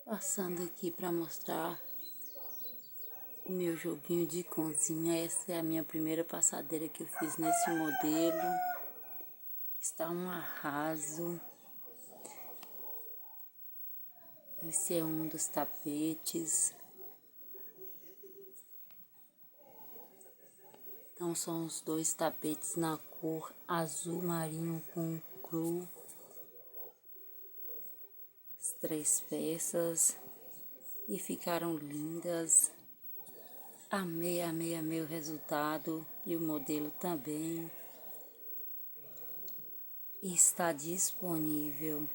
Passando aqui para mostrar o meu joguinho de cozinha. Essa é a minha primeira passadeira que eu fiz nesse modelo. Está um arraso. Esse é um dos tapetes. Então são os dois tapetes na cor azul marinho com cru. As 3 peças. E ficaram lindas. Amei o resultado e o modelo também. E está disponível